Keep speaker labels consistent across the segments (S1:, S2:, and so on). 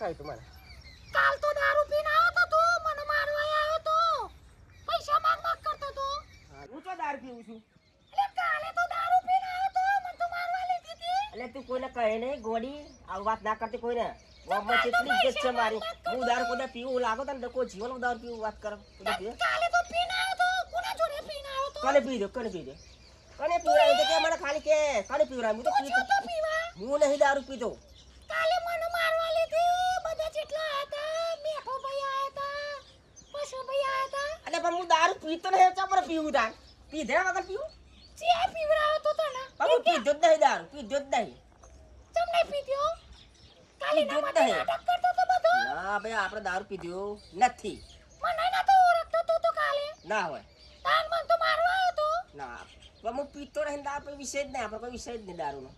S1: ખાય તું મને
S2: કાલ તો દારૂ પીને આવ્યો તો તું મને મારવા આવ્યો તો પૈસા માંગ કરતો તો
S1: હું તો દારૂ પીવું છું
S2: એટલે કાલે તો દારૂ પીને આવ્યો તો મને તો મારવા લીધી હતી
S1: એટલે તું કોઈને કહે નહીં ગોડી આવું વાત ના કરતી કોઈને ગામમાં કેટલી ઇજ્જત છે મારી હું દારૂ કોઈ પીવું લાગો તને કોઈ જીવન દારૂ પીવું વાત કરો
S2: કાલે તો પીને આવ્યો તો કોના જોડે પીને આવ્યો તો
S1: કને પી દો કને પીવરાય તો કે મને ખાલી કે કને પીવરાય હું તો પીતો
S2: પીવા
S1: હું નહીં દારૂ પીતો
S2: કાલે મને મારવા લીધી બધા જેટલા હતા મેઠો ભાઈ આયા હતા પશુ ભાઈ આયા હતા
S1: એટલે પણ હું દારૂ પીતો નહીં ચા પર પીવું તાર પીધે વગર પીવું
S2: ચિયા પીવરાયો તો તને
S1: પણ હું પીધો જ નહીં દારૂ પીધો જ નહીં
S2: તમને પીધ્યો કાલે ના માટે નાટક કરતો તો બધો
S1: ના ભાઈ આપણે દારૂ પીધો નથી
S2: મને ના તો ઓળખતો તો કાલે
S1: ના હોય
S2: તાન મન તો મારવા આવ્યો તો
S1: ના પણ હું પીતો નહીં દારૂ કોઈ વિષય જ નહીં આપણે કોઈ વિષય જ નહીં દારૂનો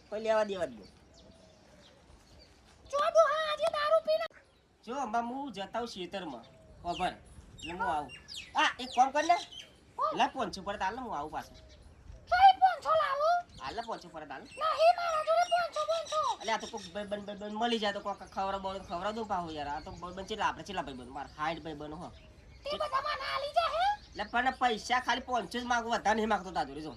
S1: કોઈ લેવા દેવા જ નહીં
S2: જોડો હા આજે દારૂ પીને
S1: જો અંબા હું જતા હું ખેતરમાં ખબર એટલે હું આવું આ એક કામ કર લે લે પોંચો પર તાલ હું આવું પાછું
S2: કઈ પોંછો લાવો
S1: હાલ પોંચો પર તાલ
S2: નહીં મારા જોડે પોંછો
S1: એટલે આ તો કોઈ ભાઈ મળી જાય તો કોઈ ખવડાવ દઉં પાહો યાર આ તો ભાઈ ચેલા આપણે ચેલા ભાઈ બન માર હાઈટ ભાઈ બનો હો
S2: તે બધા મને આલી જા હે
S1: એટલે પણ પૈસા ખાલી પોંચો જ માંગુ વધારે નહીં માંગતો તાજો જો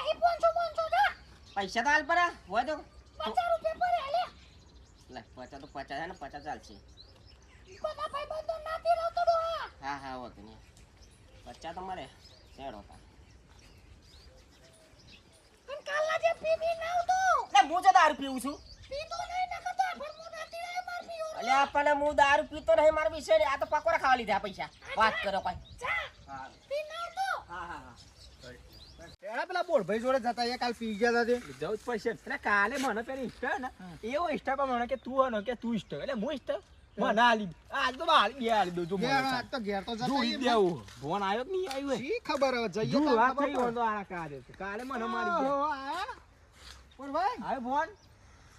S2: નહીં પોંછો જા
S1: પૈસા તો હાલ પર હોય તો
S2: 50 રૂપિયા પર આલે
S1: લે 50 તો 50 છે ને 50 ચાલશે
S2: બધા ભાઈ બંધો નાતી રહતો તો
S1: હા હા હોતું નહીં 50 તો મળે શેડો તા
S2: પણ કાલના જે પીવી ના તો
S1: એટલે હું તો દારૂ પીવું છું
S2: પીતો નહીં નકર તો ફરમો નાતી રહે માર પીઓ
S1: એટલે આપણને હું દારૂ પીતો નહીં મારા વિશે આ તો પકોડા ખાવા લીધા પૈસા વાત કરો કોઈ
S2: જા
S1: હા
S2: પી ના તો
S1: હા હા
S3: એના પેલા બોળભાઈ જોડે જતા એ કાલ પી ગયા હતા તે
S4: જવું જ પડશે એટલે કાલે મને પેલી ઇન્સ્ટા ને એવો ઇન્સ્ટા પર મને કે તું હનો કે તું ઇન્સ્ટા એટલે હું ઇન્સ્ટા મને આલી આજ તો આલી બે આલી દઉં છું
S3: ઘેર આજ તો ઘેર તો જતા
S4: જોડી દેવું ફોન આવ્યો કે નહીં આવ્યો
S3: શી ખબર હવે જઈએ
S4: જો
S3: તો
S4: વાત
S3: ખબર
S4: થઈ
S3: પડે.
S4: તો આના કાલે કાલે મને મારી ગયા
S3: ઓહો, આયા? બોળભાઈ
S4: આવ્યો ફોન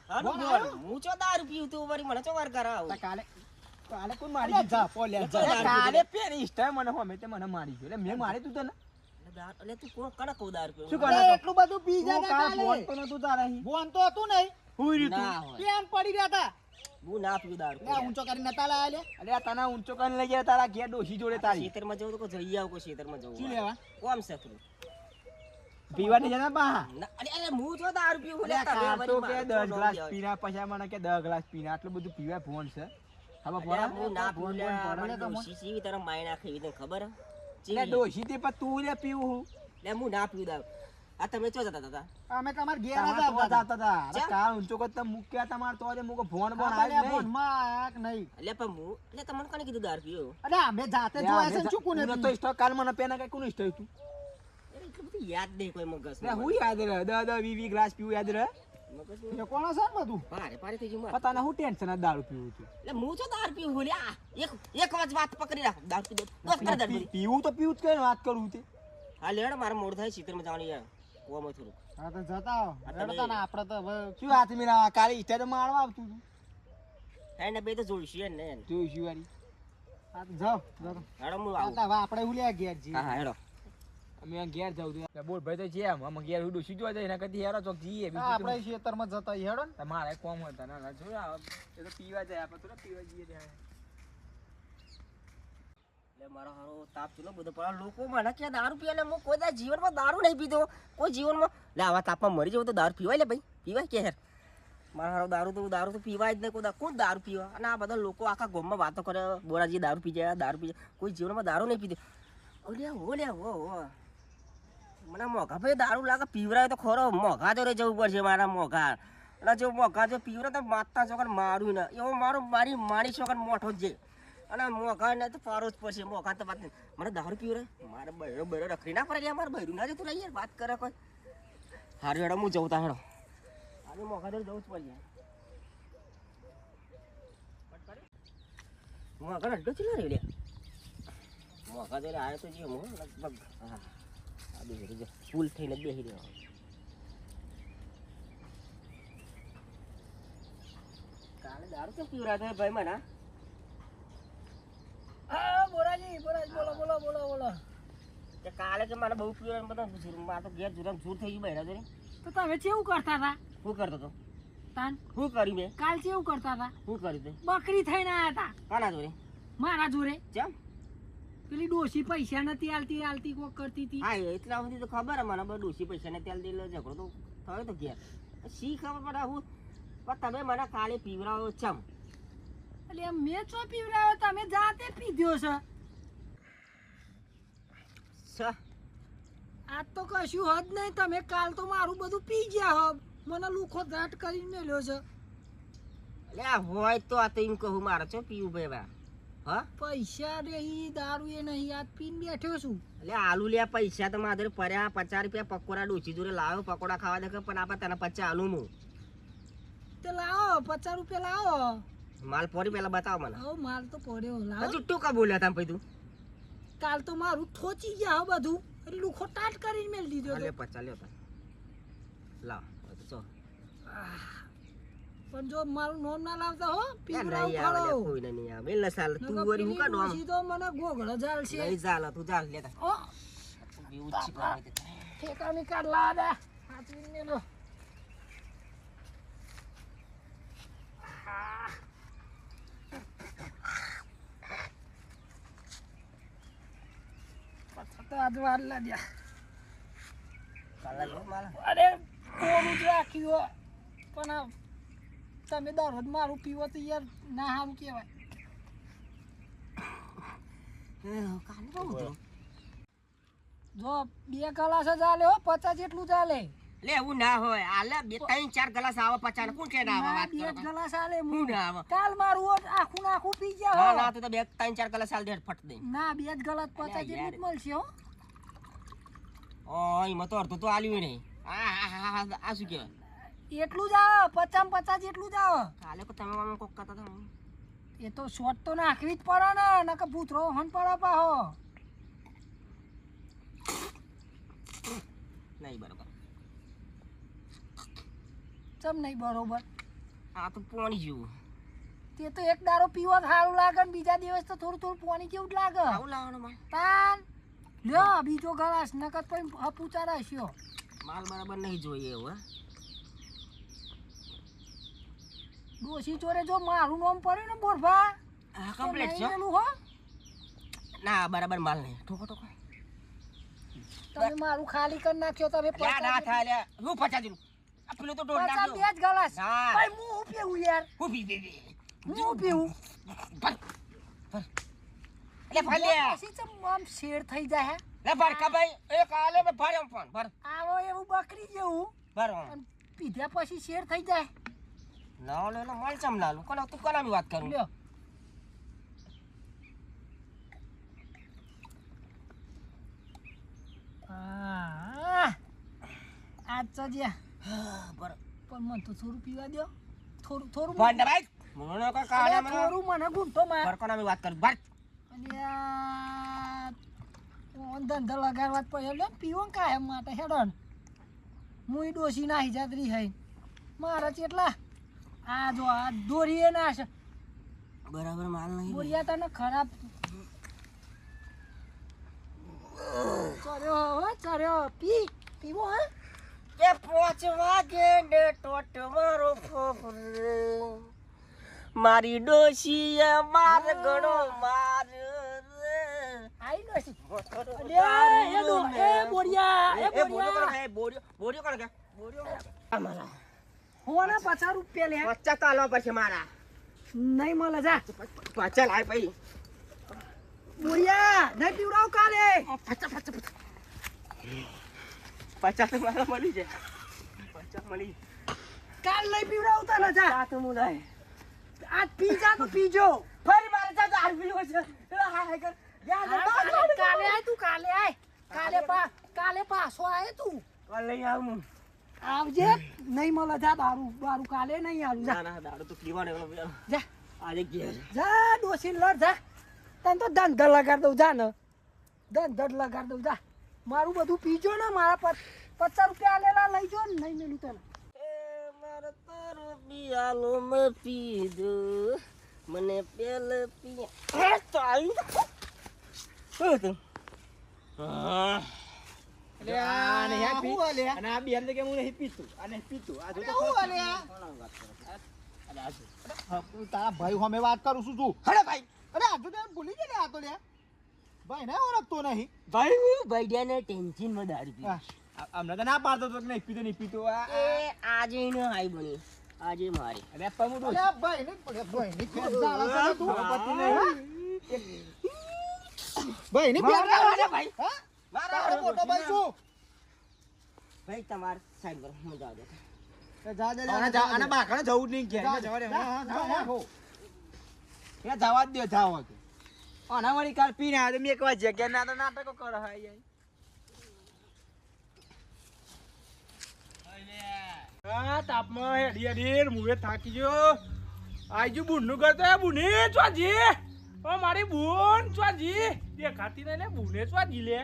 S1: હાલો બોલ હું ચો દારૂ પીવું તું વળી મને ચો વાર કરાવ
S3: તા કાલે
S4: કાલે કોઈ મારી
S3: અલ્યા
S4: ગયું
S3: જા પોલ્યા
S1: એટલે
S3: જા
S4: એટલે કાલે પેલી ઇન્સ્ટા મને હોમે તે મને મારી ગયો એટલે મેં મારી તું તને
S1: એટલે તું કોણ કને કહું દારૂ પીવું
S4: શું
S3: અરે
S4: કરે
S3: એટલું બધું પી
S4: તું
S3: ગયા
S4: કાલે ફોન
S3: કાલે
S4: તો નતું તારા અહીં
S3: બોન તો હતું નહીં
S4: હુઈ
S1: ના
S4: રહ્યું
S1: હોય
S3: પેન પડી રહ્યા હતા
S1: હું ના પીવું દારૂ
S3: લે ઊંચો કરીને નતા લાયા લે
S4: અરે આ તને ઊંચો કરીને લઈ ગયા તારા ઘેર ડોશી જોડે તારી
S1: ખેતરમાં જવું તો કોઈ જઈ આવું કોઈ ખેતરમાં જવું
S3: શું લેવા
S1: કોમ સકરું
S4: પીવા નહીં જતા બા
S1: અરે હું જો દારૂ પીવું
S4: અરે કાલ તો કે 10 ગ્લાસ પીના પછી મને કે 10 ગ્લાસ પીના આટલું બધું પીવાય ફોન છે હવે પોરા
S1: હું ના
S3: ફોન
S1: પીવું
S3: બોન પડે
S1: મને
S3: ને તો
S1: ડોશી સીવી તરફ માય નાખી એવી તને ખબર હે?
S4: એટલે
S1: ચીવી.
S4: ડોશી તે પણ તું લે પીવું હું
S1: એટલે હું ના પીવું દારૂ આ તમે ચો જતા હતા
S3: અમે તમાર ઘેર
S4: તમાર
S3: હતા
S4: તો જાતા હતા અરે
S1: ચા?
S4: કાલ ઊંચો કરતા મૂક્યા તમાર તો આજે મુકો ફોન બોન
S3: આપણે
S4: આવ્યો
S3: ફોન
S4: નહીં
S3: માં આયા કે નહીં
S1: એટલે પણ હું એટલે તમને કોને કીધું દારૂ પીવો
S3: અરે અમે જાતે જોયા છે ને શું કોને
S4: તો ઇસ્ટો કાલ મને પેના કઈ કોનું ઇસ્ટો તું
S1: એટલું બધું યાદ નહીં કોઈ મગજ
S4: લે હું યાદ રહે 10 20 ગ્લાસ પીવું યાદ રહે
S1: મગજ
S3: એ કોણ છે ને બધું
S1: ભારે થઈ ગયું મારે.
S4: પતા ના હું ટેન્શન જ દારૂ પીવું છું
S1: એટલે હું જો દારૂ પીવું લ્યા એક વાત પકડી રાખ દારૂ પી દો બસ કરે દારૂ પી.
S4: પીવું તો પીવું જ કઈ વાત કરું તે
S1: હા લેડ મારે મોડ થાય ચિત્રમાં જવાનું યાર કોમાં થોડું
S3: હા તો જતા આવો
S1: આ તમે-
S3: રડતા ને આપણે તો હવે
S4: શું હાથ મેરા કાલે ઇસ્ટા તો મારવા આવતું તું
S1: એને બે તો જોઈશું ને
S4: જોઈ શું વારી
S3: હા તો જાઓ જાઓ
S1: હેડો હું
S3: હા
S1: આવું
S3: તો હવે આપણે ઉલ્યા ઘેર જઈએ
S1: હા હા હેડો
S4: અમે ઘેર જાવ તો બોલ ભાઈ તો જેમ અમે ઘેર ઉડું શું જોવા જાય એના કરતી હેરો ચોક જઈએ
S3: હા, આપણે ખેતરમાં જતા હેડો ને
S4: તમારે કોમ હતા ના જોયા એ તો પીવા જાય આપણે થોડા પીવા જઈએ ત્યાં
S1: એટલે મારો હારો તાપ ચૂલો બધો પણ આ લોકો મને કે દારૂ પીવે એટલે હું કોઈ દા જીવનમાં દારૂ નહીં પીધો કોઈ જીવનમાં લે આવા તાપમાં મરી જવું તો દારૂ પીવાય લે ભાઈ પીવાય કે યાર મારા હારો દારૂ તો પીવાય જ નહીં કોઈ કોણ દારૂ પીવા અને આ બધા લોકો આખા ગામમાં વાતો કરે બોરાજી દારૂ પી જાય કોઈ જીવનમાં દારૂ નહીં પીધો ઓલ્યા હો મને મોઘા ભાઈ દારૂ લાગે પીવરાય તો ખરો મોઘા જોડે જવું પડશે મારા મોઘા અને જો મોઘા જો પીવરે તો માતા ચોકન મારું ને એવો મારી ચોકન મોટો જ છે અને મોઘા ને તો પારો જ પડશે મોઘા તો વાત નહીં મને દારૂ પીવરે મારે બૈરો રખડી ના પડે મારે બૈરું ના જતું રહી યાર વાત કરે કોઈ હારું હેડો હું જવું તા હેડો આજે મોઘા જોડે જવું જ પડશે મોઘા અડ્ડો ચીલા રહ્યો લે મોઘા જોડે આવ્યો તો જીવો લગભગ હા આ બેસી રહ્યો ફૂલ થઈને જ બેસી રહ્યો કાલે દારૂ કેમ પીવરા થાય ભાઈ મને
S3: હા બોરાજી બોલો
S1: કે કાલે કે મને બહુ પીવરા બધા મારે તો ઘેર જુરામ જૂર થઈ ગયું બહેરા જોડે
S2: તો તમે કેવું કરતા હતા
S1: શું કરતો હતો
S2: તાન
S1: શું કર્યું મેં
S2: કાલ કેવું કરતા હતા
S1: શું કર્યું તે
S2: બકરી થઈને આયા હતા
S1: કાના જોડે
S2: મારા જોડે
S1: ચમ
S2: પેલી ડોશી પૈસા નથી આલતી કોક કરતી હતી
S1: હા એટલા સુધી તો ખબર મને બધું ડોસી પૈસા ને તેલ દેલો ઝઘડો તો થયો તો ઘેર શી ખબર પડે હું પણ તમે મને કાલે પીવડાવો ચમ
S2: એટલે એમ મેં ચો પીવડાવ્યો તમે જાતે પીધો છે આજ તો કશું હદ નહીં તમે કાલ તો મારું બધું પી ગયા હો મને લુખો ઘાટ કરીને મેલ્યો છે
S1: એટલે આ હોય તો આ તો એમ કહું મારે છો પીવું ભાઈ બા હા
S2: પૈસા રહી દારૂ એ નહીં આજ પીને બેઠ્યો છું
S1: એટલે આલુ લ્યા પૈસા તો મારે પડ્યા 50 રૂપિયા પકોડા ડોસી જોડે લાવ્યો પકોડા ખાવા દે પણ આપણે તને 50 આલુ હું
S2: તે લાવો 50 રૂપિયા લાવો
S1: માલ પોરી પેલા બતાવો મને
S2: હો માલ તો પડ્યો લાવો
S1: હજુ ટૂંકા બોલ્યા તમે પછી
S2: કાલ તો મારું થોચી ગયા હો બધું એટલે લુખો ટાટ કરીને મેલ દીધો
S1: લે
S2: તો.
S1: 50 લ્યો તા લાવ હવે તો ચો
S2: પણ જો મારું નામ ના લાવતા હો
S1: નહીં
S2: પીવડાવ
S1: આવે લે
S2: ખરો
S1: કોઈને નહીં આવે મેલ સાલ તું
S2: નકર
S1: વરી હું
S2: પેલી
S1: કાઢો આમ
S2: ડોશી તો મને ગોગળો જાલશે
S1: નહીં ચાલ તું ચાલ લેતા
S2: ઓ
S1: બીવું જ છે
S2: ઠેકાની કાઢ લાવા દે હાથવીને મેલો તો આજ વાર લાગ્યા
S1: કાલા જો માલા
S2: અરે કોરું જ રાખ્યું હો. પણ આ તમે દરરોજ મારું પીવો તો યાર ના સારું કહેવાય
S1: કાલે બહુ હતું
S2: જો 2 ગ્લાસ જ આલે હો 50 જેટલું ચાલે
S1: લે એવું ના હોય આલે 2-3-4 ગ્લાસ આવે 50 કોણ કે ના આવે વાત
S2: 2
S1: કરો
S2: ગ્લાસ આલે
S1: હું ના આવે
S2: કાલ મારું હોત આખું ને આખું પી ગયા
S1: ના
S2: હો
S1: ના તો 2-3-4 ગ્લાસ આલ દે ફટ દે
S2: ના 2 ગ્લાસ 50
S1: અલ્યા
S2: જેટલું જ
S1: યાર.
S2: મળશે હો
S1: ઓય મતો અડધું તો આલ્યું નહીં આ શું કહેવાય
S2: એટલું જ આવે 50 જેટલું જ આવે
S1: કાલે કો તમે આમ કોક કરતા હતા
S2: એ તો શોટ તો નાખવી જ પડે ને નકર ભૂતરો હન પડે પાહો
S1: નહીં બરોબર
S2: ચમ નહીં બરોબર
S1: આ તો પાણી જેવું
S2: તે તો એક દારો પીવો તો સારું લાગે ને બીજા દિવસ તો થોડું થોડું પાણી જેવું જ લાગે
S1: આવું લાવવાનું માલ
S2: તાન લ્યો બીજો ગ્લાસ નકર પછી હપુચા રાખ્યો
S1: માલ બરાબર નહીં જોઈએ એવું હા
S2: ડોશી ચોરે જો મારું નામ પડ્યું ને બોરભા
S1: હા કમ્પ્લીટ
S2: તો
S1: છે
S2: નહીં પેલું હો
S1: ના બરાબર માલ નહીં ઠોકો ઠોકો
S2: તમે મારું ખાલી કરી નાખ્યો તમે
S1: લ્યા ના થાય લ્યા હું 50 જેટલું આ પેલું તો ડોઢ
S2: 50
S1: નાખ્યો
S2: બે જ ગ્લાસ
S1: હા.
S2: ભાઈ હું પીવું યાર
S1: હું પી દે
S2: હું પીવું
S1: ભર ભર લે ભર લે
S2: પછી ચમ આમ શેર થઈ જાય હે
S1: લે ભર કા ભાઈ એક આલે મે ભર એમ ફોન ભર
S2: આવો એવું બકરી જેવું
S1: ભર
S2: અને પીધા પછી શેર થઈ જાય
S1: ના લે મળ ચમ લાલું કોણ તું કોનાની વાત કરું
S2: લ્યો આજ તો જ્યાં
S1: ભર
S2: પણ મને તો થોડું પીવા દો થોડું
S1: બંધ ભાઈ મને કો કાલે
S2: અલ્યા,
S1: મને
S2: થોડું મને ગુંઠો માર
S1: ભર કોનાની વાત કરું ભર
S2: અલ્યા ધંધો લગાડવા જ પડ્યો લે પીવો ને કાયમ માટે હેડોન મુઈ ડોસી નાહી જાતરી હઈ મારા ચેટલા આ જો આ દોરીએ ના છે
S1: બરાબર માલ નહીં
S2: બોરિયા તને ખરાબ ચર્યો પીવો હે
S1: કે 5 વાગે ને ટોટ મારો ફોફરે મારી ડોશીએ માર ગણો માર
S2: આઈ નસી અલ્યા એ દો એ બોરિયા
S1: એ બોલ્યો કરો હે બોલ્યો કરો કે બોલ્યો અમારા
S2: હોના 50 રૂપિયા લે
S1: 50 તો આલવા પડશે મારા
S2: નહીં મળે જા
S1: 50 લાય ભાઈ
S2: બોરિયા નહીં પીવડાવ કાલે
S1: 50 તો મારા મળી જાય 50 મળી
S2: કાલ નહીં પીવડાવતા ને જા
S1: આ તો હું લાય
S2: આજ પી જા તો પીજો
S1: ફરી મારે જા તો આરબી હોય છે હા હા કર
S2: કાલે આય તું કાલે પાછો આય તું
S1: કાલ લઈ આવું
S2: આવજે નહીં મળે જા દારૂ કાલે નહીં આવું જા
S1: ના દાડો તો પીવાનો
S2: જા
S1: આજે ઘેર
S2: જા ડોસી લડ જા તને તો ધંધા લગાડ દઉં જા ને ધંધા લગાડ દઉં જા મારું બધું પીજો ને મારા 50 રૂપિયા આલેલા લઈ જો ને નહીં મેલું તને
S1: મારે તો રૂપિયાલો મેં પીધું મને પેલ પી તો આવી શું હતું
S4: એટલે આ નહીં આ પી.
S3: હું અલ્યા?
S4: અને આ બેન તો કે હું નહીં પીતું આ નહીં પીતું આ જો તો
S3: હું
S4: ખોટું.
S3: અલ્યા?
S4: અરે આ જો.
S3: હા, હું તારા ભાઈ સામે વાત કરું છું તું.
S1: હડો ભાઈ
S3: અરે આજુ તો ભૂલી ગયો લે આ તો લ્યા. ભાઈ ને ઓળખતો નહીં.
S1: ભાઈ ભાઈડિયાને ટેન્શનમાં દારૂ પીવો.
S3: હા.
S4: હમણાં તો ના પાડતો તો કે નહીં પીતો નહીં પીતો
S1: એ આજે એનો હાઈ બની આજે મારી
S4: અરે પણ હું
S3: અરે આ ભાઈની ફેર જાળા છે તું. ભાઈની ફેર
S1: મારા
S3: જાળા છે.
S1: ભાઈ
S3: હા?
S1: મારા
S3: તારો મોટો ભાઈ શું?
S1: ભાઈ તમાર સાઈડ પર મજા આવે
S3: એ જા દે,
S4: આને જા- આને બાકડે જવું જ નહીં ઘેર.
S3: જા,
S4: જવા દે.
S3: જા, જા, જા, હો.
S4: ત્યાં જવા જ દો જાઓ તો. આના વળી કાલ પીને આવ્યો તો મેં એક વાર જગ્યા ના તો નાટકો કરે હાય યાર.
S5: આ તાપમાં હેડી હેડી મુએ થાકી ગયો આઈજુ બુનનું ઘર તો એ બુની ચોજી ઓ મારી બુન ચોજી દેખાતી નહીં ને બુને ચોજી લે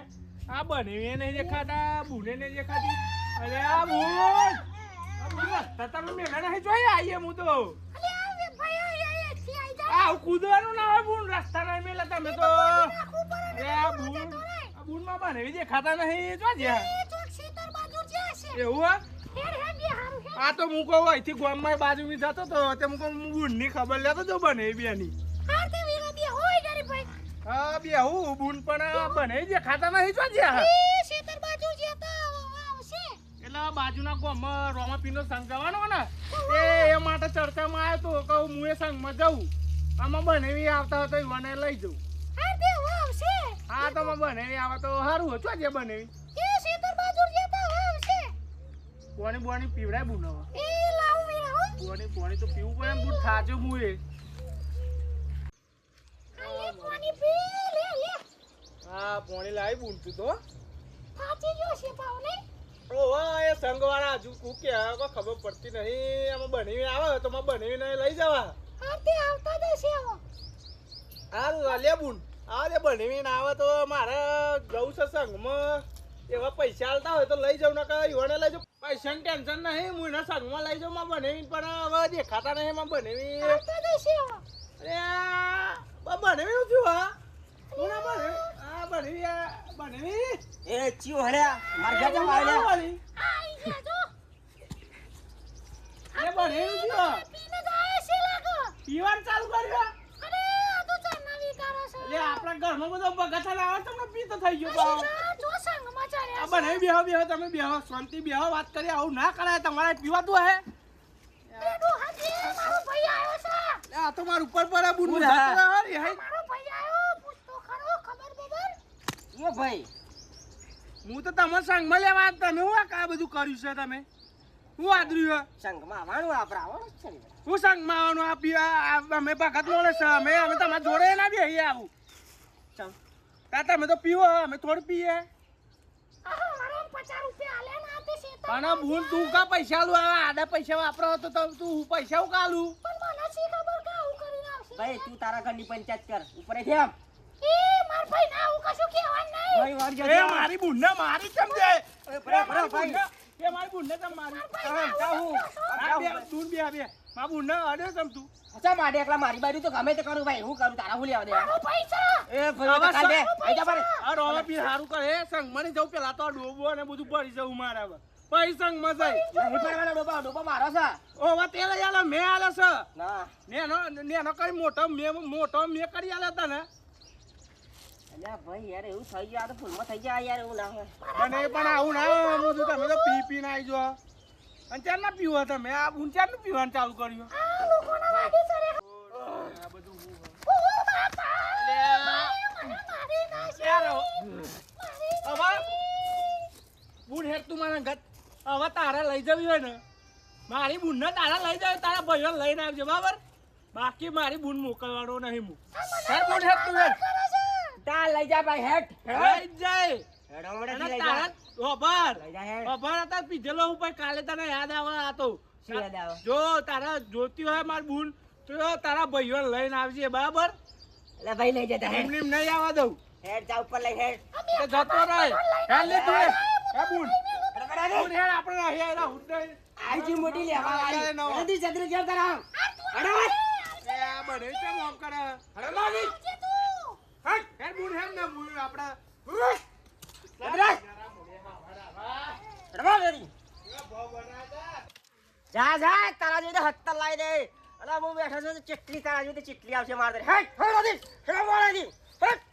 S5: આ બનેવી નહીં દેખાતા બુને નહીં દેખાતી અરે આ બુન રસ્તા તમે મેળા નહીં જોઈ આવીએ હું તો આ કૂદવાનું ના હોય બુન રસ્તા નહીં મેલા તમે તો અરે આ બુન માં બનેવી દેખાતા નહીં ચોજી એવું આ તો હું કહું અહીંથી ગામમાં બાજુ જતો તો તે હું કહું બુનની ખબર લેતો તો બને બેની હા બે હું બુન પણ બને જે ખાતા નહીં જો જ્યાં એટલે આ બાજુના ગામમાં રોમાપીનો સંઘ જવાનો ને એ માટે ચર્ચામાં આવ્યો તો કહું હું એ સંઘમાં જઉં આમાં બનેવી આવતા હોય તો ઈવાને લઈ જઉં હા તો બનેવી આવે તો સારું હોય છો જે બનેવી પોણી બોણી પીવડાય બુનવા પોણી તો પીવું પડે એમ બુન થાજો મુએ હા પોણી લાવી બુન તું તો ઓવા એ સંગવાળા હજુ કુ કે કોઈ ખબર પડતી નહીં આમાં બનેવી આવે તો માં બનેવીને લઈ જવા હા લે બુન આ લે બનેવીને આવે તો મારે જવું છે સંઘમાં એવા પૈસા આલતા હોય તો લઈ જાઉં નકર ઈવાને લઈ જાઉં પૈસાની ટેન્શન નહીં હું એના સંઘમાં લઈ જાઉં માં બનેવી પણ હવે દેખાતા નહીં માં બનેવી અરે બનેવી હું છું હા હું ના બનેવી આ બનેવી બનેવી
S1: એ ચિયો હળ્યા માર ઘર જમ આવ્યા
S5: વાળી એ બનેવી છું પીવાનું ચાલુ કર્યું એટલે આપણા ઘરમાં બધો બગાસા લાવે તમને પીતો થઈ ગયો આ બને બેહો બેહો તમે બેહો શાંતિ બેહો વાત કરી આવું ના કરાય તમારે પીવાતું હે આ તો માર ઉપર પર બુન
S1: હું હા. યો ભાઈ
S5: હું તો તમારા સંગમાં લેવા તમે હું આ બધું કર્યું છે તમે હું આદર્યું
S1: સંઘમાં આવવાનું આપણે આવવાનું જ છે ને
S5: હું સંગમાં આવવાનું આ પીવા અમે ભગત મોડે છે અમે તમારા જોડે ના બેહીએ આવું
S1: ચમ
S5: તા તમે તો પીવો અમે થોડું પીએ અને બુન તું કા પૈસા લું આવે આડા પૈસા વાપરો તો તું પૈસા હું કાલું
S1: ભાઈ તું તારા ઘરની પંચાયત કર ઉપર કેમ ભાઈ વાર જજો
S5: એ મારી બુનને મારી કેમ દે
S1: બરાબર, ભાઈ.
S5: એ મારી બુનને તમ મારી
S1: જાઉં
S5: તું બે બે મારી બુનને અડે તમ તું
S1: અચ્છા મારે એકલા મારી બાજુ તો ગમે તે કરું ભાઈ હું કરું તારા હું લેવા દે એ ભાઈ
S5: આવા
S1: તો કાલ દે આઈ જા બારે
S5: આ રોવા પી હારું કરે સંગમાં નહીં જવું પેલા તો આ ડોબો ને બધું પડી જવું મારે હવે પછી સંગમાં જાય
S1: નહીં પડવાનો ડોબા ડોબા મારો છે
S5: ઓ વા તેલ આલે મેં આલે છે
S1: ના
S5: નેનો કરી મોટો મેં કરી આલે તને
S1: અલ્યા ભાઈ યાર એવું થઈ ગયું આ તો ફૂલમાં થઈ ગયા યાર એવું ના હોય
S5: અને પણ આવું ના હોય બધું તમે તો પી પીને આવી જો અને ચાર ના પીવો તમે આ ઊંચાર નું પીવાનું ચાલુ કર્યું આ બધું હવે બુન હેર તું મારા ઘર હવે તારે લઈ જવી હોય ને મારી બુનને તારા લઈ જાય તારા ભાઈઓ લઈને આવજો બરાબર બાકી મારી બુન મોકલવાનો નહીં હું હેર બુન હેર તું હેર
S1: તા લઈ જા ભાઈ હેટ
S5: લઈ જાય
S1: હેડ હમણાં
S5: અને
S1: લઈ
S5: તારા
S1: જા
S5: ઓભાર
S1: લઈ જા હેડ
S5: ઓભાર હતા પીધેલો હું પછી કાલે તને યાદ આવે આ તો
S1: શું યાદ આવે?
S5: જો તારા જોતી હોય મારી બુન તો તારા ભાઈઓ લઈને આવજે બરાબર
S1: એટલે ભાઈ લઈ જતા હેડ
S5: એમને એમ નહીં આવવા દઉં
S1: હેડ જા ઉપર લઈ હેડ
S5: તો જતો રહે હેડ લે તું હે બુન
S1: બરાબર
S5: બુન હેડ આપણે અહીં એના હુડે
S1: આઈજી મોટી લેવા
S5: અરે નો.
S1: આવી જલ્દી ચંદ્ર જેમ કરાવ બરાબર
S5: એ આ બને કેમ ઓફ કરે
S1: અરે મારી
S5: હેડ હેડ બુન હેડ ને બુન આપણે
S1: બરાબર જા જા તારા જોઈને હત્તર લાવી દે અલા હું બેઠો છું તો ચીટલી તારા જોઈને ચીટલી આવશે મારે હેટ હેટ આદી હેટ મારાથી હેટ